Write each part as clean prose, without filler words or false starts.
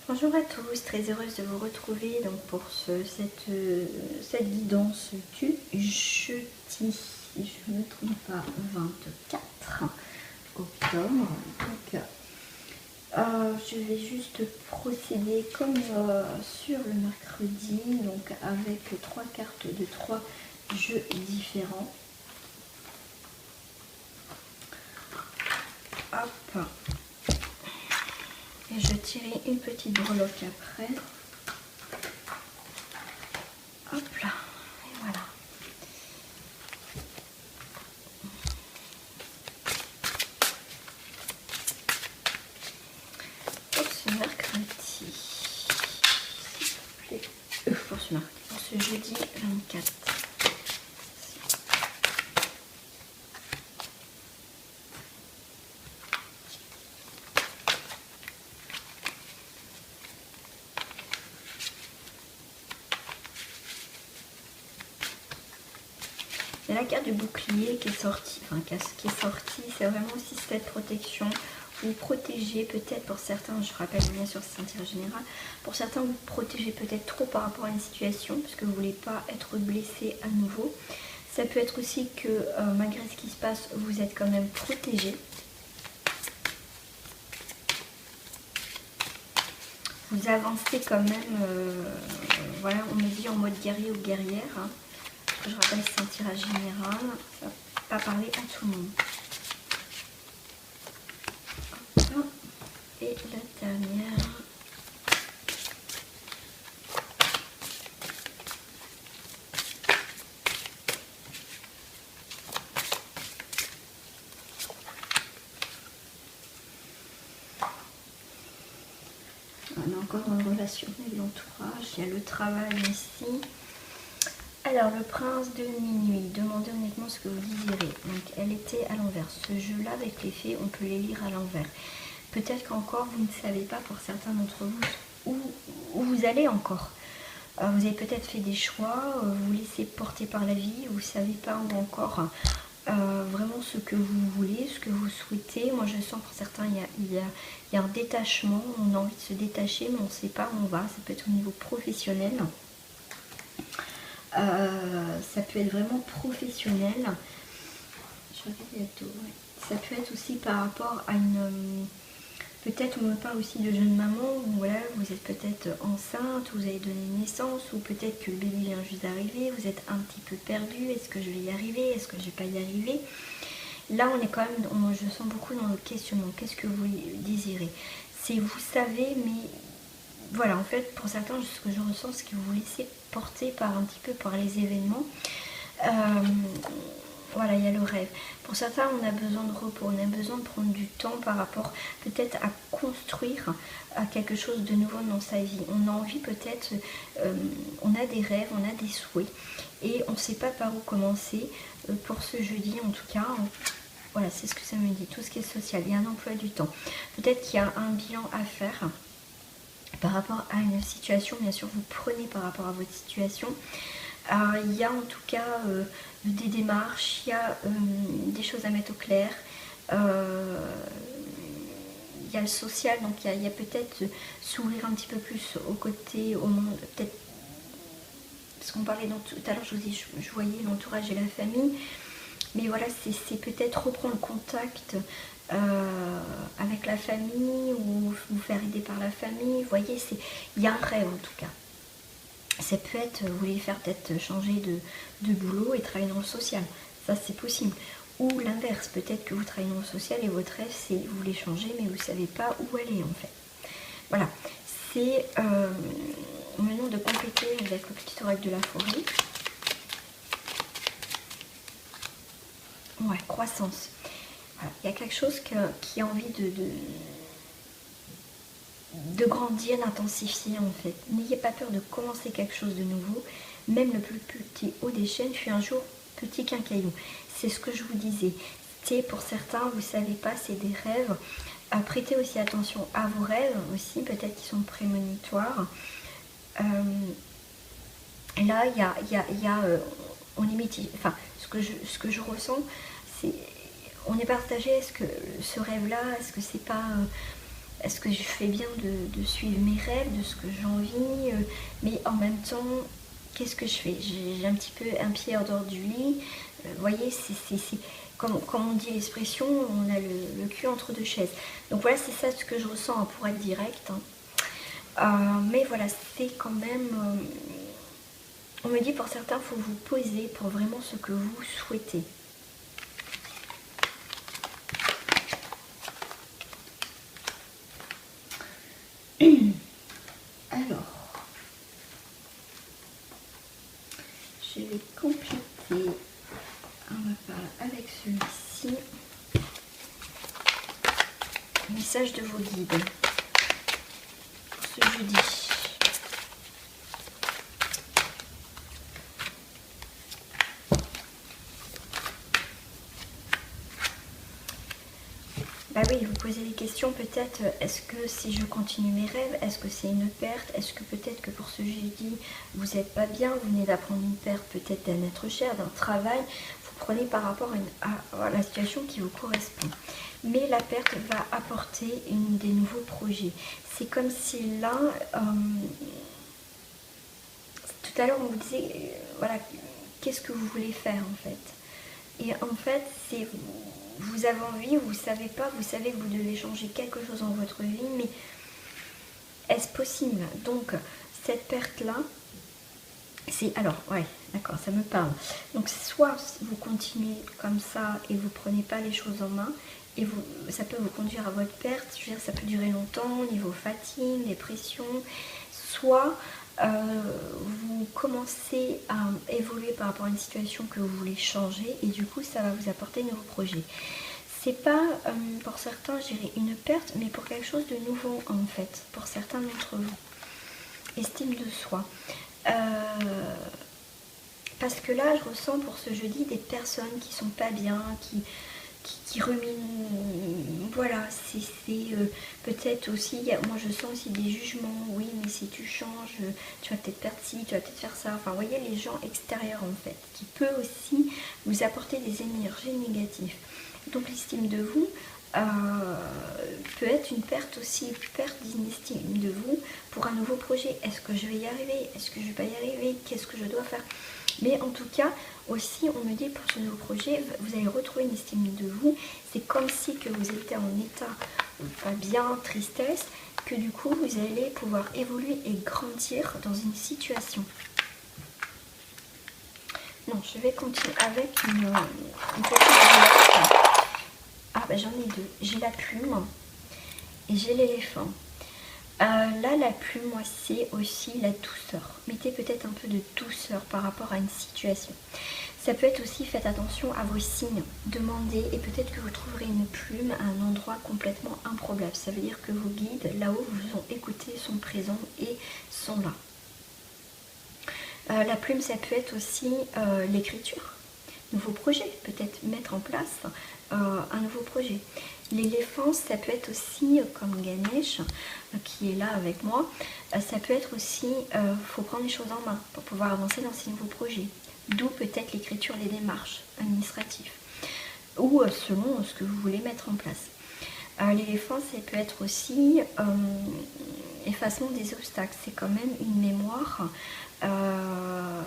Bonjour à tous, très heureuse de vous retrouver donc pour cette guidance du jeudi, si je ne me trompe pas, 24 octobre. Donc, je vais juste procéder comme sur le mercredi, donc avec 3 cartes de 3 jeux différents. Hop. Et je tirerai une petite breloque après. Hop là, et voilà. Pour ce mercredi, s'il vous plaît. Pour ce jeudi 24. Il y a la carte du bouclier qui est sortie, c'est vraiment aussi cette protection. Vous protégez peut-être pour certains, je rappelle bien sûr c'est un tirage général, pour certains vous protégez peut-être trop par rapport à une situation, parce que vous ne voulez pas être blessé à nouveau. Ça peut être aussi que malgré ce qui se passe, vous êtes quand même protégé. Vous avancez quand même, voilà, on me dit en mode guerrier ou guerrière. Hein. Je rappelle que c'est un tirage général, ça ne va pas parler à tout le monde. Hop. Et la dernière. On est encore dans le relationnel, l'entourage, il y a le travail ici. Alors, le prince de minuit, demandez honnêtement ce que vous désirez. Donc, elle était à l'envers. Ce jeu-là, avec les fées, on peut les lire à l'envers. Peut-être qu'encore, vous ne savez pas pour certains d'entre vous où vous allez encore. Vous avez peut-être fait des choix, vous vous laissez porter par la vie, vous ne savez pas où encore vraiment ce que vous voulez, ce que vous souhaitez. Moi, je sens pour certains, il y a un détachement, on a envie de se détacher, mais on ne sait pas où on va. Ça peut être au niveau professionnel. Ça peut être vraiment professionnel. Je regarde bientôt. Ouais. Ça peut être aussi par rapport à une... peut-être on me parle aussi de jeune maman, où voilà, vous êtes peut-être enceinte, vous avez donné naissance, ou peut-être que le bébé vient juste d'arriver, vous êtes un petit peu perdu, est-ce que je vais y arriver, est-ce que je vais pas y arriver? Là on est quand même, je sens beaucoup dans le questionnement, qu'est-ce que vous désirez? C'est vous savez, mais voilà, en fait, pour certains, ce que je ressens, c'est que vous vous laissez porter par un petit peu par les événements. Voilà, il y a le rêve. Pour certains, on a besoin de repos, on a besoin de prendre du temps par rapport peut-être à construire quelque chose de nouveau dans sa vie. On a envie peut-être, on a des rêves, on a des souhaits et on ne sait pas par où commencer. Pour ce jeudi, en tout cas, voilà, c'est ce que ça me dit. Tout ce qui est social, il y a un emploi du temps. Peut-être qu'il y a un bilan à faire par rapport à une situation, bien sûr vous prenez par rapport à votre situation. Il y a en tout cas des démarches, il y a des choses à mettre au clair, il y a le social, donc il y a peut-être s'ouvrir un petit peu plus au côté, au monde, peut-être, parce qu'on parlait tout à l'heure, je voyais l'entourage et la famille, mais voilà, c'est peut-être reprendre contact avec la famille ou vous faire aider par la famille. Vous voyez, il y a un rêve en tout cas. Ça peut être, vous voulez faire peut-être changer de boulot et travailler dans le social. Ça, c'est possible. Ou l'inverse, peut-être que vous travaillez dans le social et votre rêve, c'est vous voulez changer, mais vous ne savez pas où aller en fait. Voilà, c'est maintenant de compléter avec le petit oracle de la forêt. Ouais, croissance. Voilà. Il y a quelque chose qui a envie de grandir, d'intensifier en fait. N'ayez pas peur de commencer quelque chose de nouveau. Même le plus petit haut des chaînes fut un jour petit qu'un caillou. C'est ce que je vous disais. C'est pour certains, vous ne savez pas, c'est des rêves. Prêtez aussi attention à vos rêves aussi, peut-être qu'ils sont prémonitoires. Là, il y a on est enfin, ce que je ressens, c'est on est partagé. Est-ce que ce rêve-là, est-ce que c'est pas est-ce que je fais bien de suivre mes rêves, de ce que j'ai envie, mais en même temps, qu'est-ce que je fais? J'ai un petit peu un pied hors dehors du lit. Vous voyez, c'est comme on dit l'expression, on a le cul entre deux chaises. Donc voilà, c'est ça ce que je ressens, hein, pour être direct. Mais voilà, c'est quand même... on me dit pour certains, il faut vous poser pour vraiment ce que vous souhaitez. Alors, je vais compléter. On va parler avec celui-ci. Message de vos guides. Ce jeudi. Bah oui, vous posez des questions peut-être, est-ce que si je continue mes rêves, est-ce que c'est une perte? Est-ce que peut-être que pour ce jeudi, vous n'êtes pas bien, vous venez d'apprendre une perte peut-être d'un être cher, d'un travail, vous prenez par rapport à la situation qui vous correspond. Mais la perte va apporter des nouveaux projets. C'est comme si là, tout à l'heure on vous disait, voilà, qu'est-ce que vous voulez faire en fait? Et en fait, c'est... Vous avez envie, vous ne savez pas, vous savez que vous devez changer quelque chose dans votre vie, mais est-ce possible? Donc, cette perte-là, c'est... Alors, ouais, d'accord, ça me parle. Donc, soit vous continuez comme ça et vous ne prenez pas les choses en main, et ça peut vous conduire à votre perte, je veux dire, ça peut durer longtemps, niveau fatigue, dépression, soit... vous commencez à évoluer par rapport à une situation que vous voulez changer et du coup ça va vous apporter de nouveaux projets. C'est pas pour certains, je dirais, une perte, mais pour quelque chose de nouveau en fait, pour certains d'entre vous. Estime de soi. Parce que là, je ressens pour ce jeudi des personnes qui sont pas bien, qui ruminent. Voilà, c'est peut-être aussi, moi je sens aussi des jugements. Oui, mais si tu changes, tu vas peut-être perdre ci, tu vas peut-être faire ça. Enfin, vous voyez, les gens extérieurs en fait, qui peut aussi vous apporter des énergies négatives. Donc l'estime de vous peut être une perte aussi, une perte d'estime de vous pour un nouveau projet. Est-ce que je vais y arriver? Est-ce que je vais pas y arriver? Qu'est-ce que je dois faire? Mais en tout cas, aussi, on me dit pour ce nouveau projet, vous allez retrouver une estime de vous. C'est comme si que vous étiez en état pas bien, tristesse, que du coup, vous allez pouvoir évoluer et grandir dans une situation. Non, je vais continuer avec une petite... Ah, ben j'en ai deux. J'ai la plume et j'ai l'éléphant. Là, la plume, moi, c'est aussi la douceur. Mettez peut-être un peu de douceur par rapport à une situation. Ça peut être aussi, faites attention à vos signes. Demandez et peut-être que vous trouverez une plume à un endroit complètement improbable. Ça veut dire que vos guides, là-haut, vous ont écouté, sont présents et sont là. La plume, ça peut être aussi l'écriture. Nouveau projet, peut-être mettre en place un nouveau projet. L'éléphant, ça peut être aussi, comme Ganesh, qui est là avec moi, ça peut être aussi, faut prendre les choses en main pour pouvoir avancer dans ces nouveaux projets. D'où peut-être l'écriture, les démarches administratives, ou selon ce que vous voulez mettre en place. L'éléphant, ça peut être aussi effacement des obstacles. C'est quand même une mémoire, a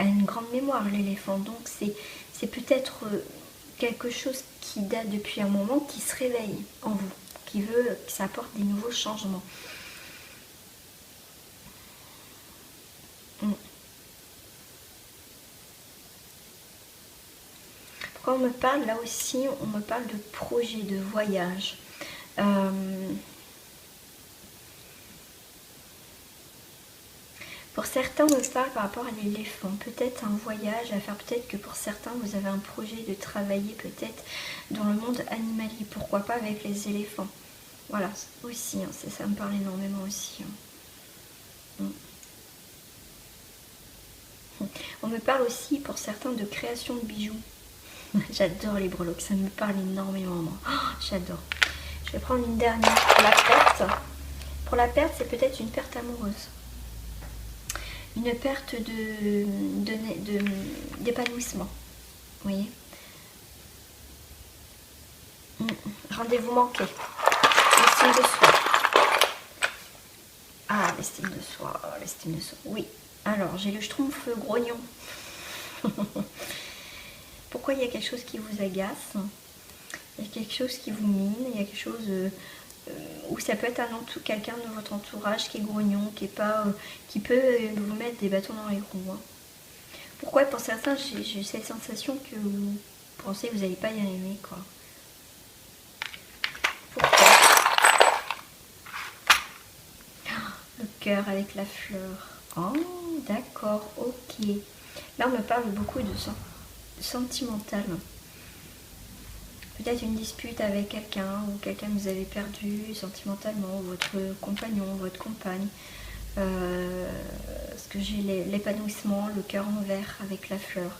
une grande mémoire l'éléphant. Donc c'est peut-être quelque chose qui date depuis un moment, qui se réveille en vous, qui veut que ça apporte des nouveaux changements. Pourquoi on me parle là aussi, on me parle de projet, de voyage. Pour certains, on me parle par rapport à l'éléphant, peut-être un voyage à faire, peut-être que pour certains, vous avez un projet de travailler peut-être dans le monde animalier, pourquoi pas avec les éléphants. Voilà, aussi, hein, ça me parle énormément aussi. Hein. On me parle aussi pour certains de création de bijoux. J'adore les breloques, ça me parle énormément, moi. Oh, j'adore. Je vais prendre une dernière pour la perte. Pour la perte, c'est peut-être une perte amoureuse. Une perte d'épanouissement. Vous voyez, rendez-vous manqué. l'estime de soi. Ah, l'estime de soi, l'estime de soi. Oui. Alors, j'ai le schtroumpf grognon. Pourquoi il y a quelque chose qui vous agace? Il y a quelque chose qui vous mine, il y a quelque chose où ça peut être quelqu'un de votre entourage qui est grognon, qui peut vous mettre des bâtons dans les roues. Hein. Pourquoi? Pour certains, j'ai cette sensation que vous pensez que vous n'allez pas y arriver, quoi. Pourquoi? Le cœur avec la fleur. Oh, d'accord, ok. Là, on me parle beaucoup de sentimental. Peut-être une dispute avec quelqu'un ou quelqu'un que vous avez perdu sentimentalement, votre compagnon, votre compagne. Parce que j'ai l'épanouissement, le cœur en vert avec la fleur.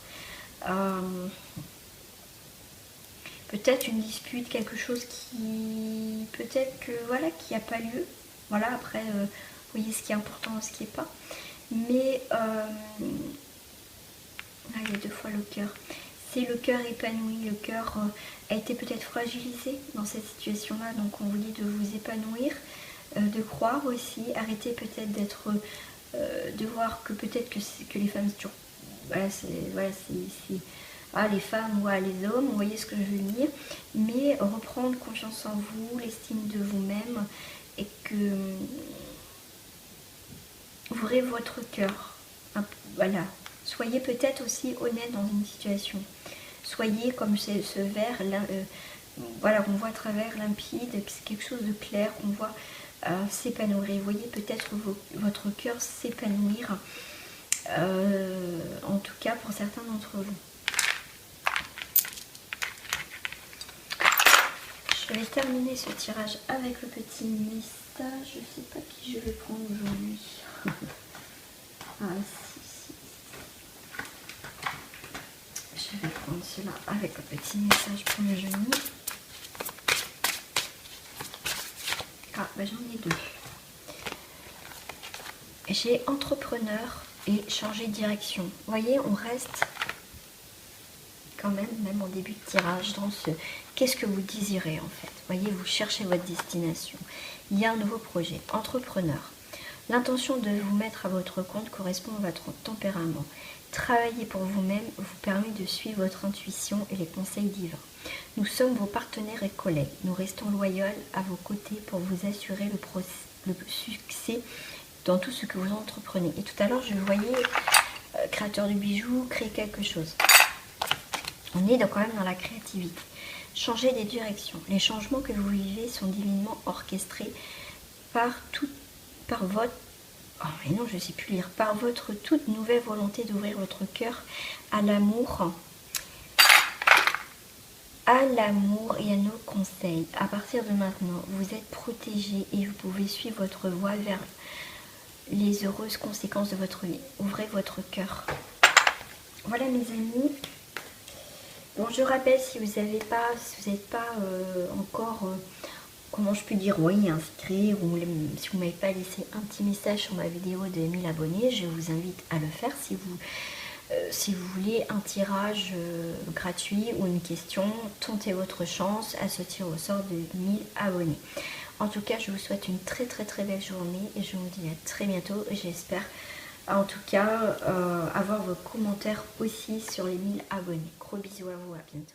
Peut-être une dispute, quelque chose qui... Peut-être que voilà, qui n'a pas lieu. Voilà, après, vous voyez ce qui est important, ce qui n'est pas. Mais... il y a 2 fois le cœur. C'est le cœur épanoui, le cœur a été peut-être fragilisé dans cette situation-là, donc on vous dit de vous épanouir, de croire aussi, arrêtez peut-être d'être, de voir que peut-être que les femmes, c'est toujours, les femmes ou les hommes, vous voyez ce que je veux dire, mais reprendre confiance en vous, l'estime de vous-même, et que ouvrez votre cœur, voilà. Soyez peut-être aussi honnête dans une situation. Soyez comme ce verre, voilà, qu'on voit à travers, limpide, c'est quelque chose de clair, qu'on voit s'épanouir. Voyez peut-être votre cœur s'épanouir, en tout cas pour certains d'entre vous. Je vais terminer ce tirage avec le petit message. Je ne sais pas qui je vais prendre aujourd'hui. Je vais prendre cela avec le petit message pour le genou. Ah, j'en ai 2. J'ai entrepreneur et changer de direction. Vous voyez, on reste quand même en début de tirage, dans ce qu'est-ce que vous désirez en fait. Vous voyez, vous cherchez votre destination. Il y a un nouveau projet. Entrepreneur. L'intention de vous mettre à votre compte correspond à votre tempérament. Travailler pour vous-même vous permet de suivre votre intuition et les conseils divins. Nous sommes vos partenaires et collègues. Nous restons loyaux à vos côtés pour vous assurer le succès dans tout ce que vous entreprenez. Et tout à l'heure, je voyais créateur de bijoux, créer quelque chose. On est quand même dans la créativité. Changer des directions. Les changements que vous vivez sont divinement orchestrés par votre... Oh mais non, je ne sais plus lire. Par votre toute nouvelle volonté d'ouvrir votre cœur à l'amour. À l'amour et à nos conseils. À partir de maintenant, vous êtes protégé et vous pouvez suivre votre voie vers les heureuses conséquences de votre vie. Ouvrez votre cœur. Voilà mes amis. Bon, je rappelle, si vous n'êtes pas encore, comment je peux dire, oui, inscrit, ou si vous ne m'avez pas laissé un petit message sur ma vidéo de 1000 abonnés, je vous invite à le faire si vous voulez un tirage gratuit ou une question, tentez votre chance à ce tir au sort de 1000 abonnés. En tout cas, je vous souhaite une très belle journée et je vous dis à très bientôt. J'espère en tout cas avoir vos commentaires aussi sur les 1000 abonnés. Gros bisous à vous, à bientôt.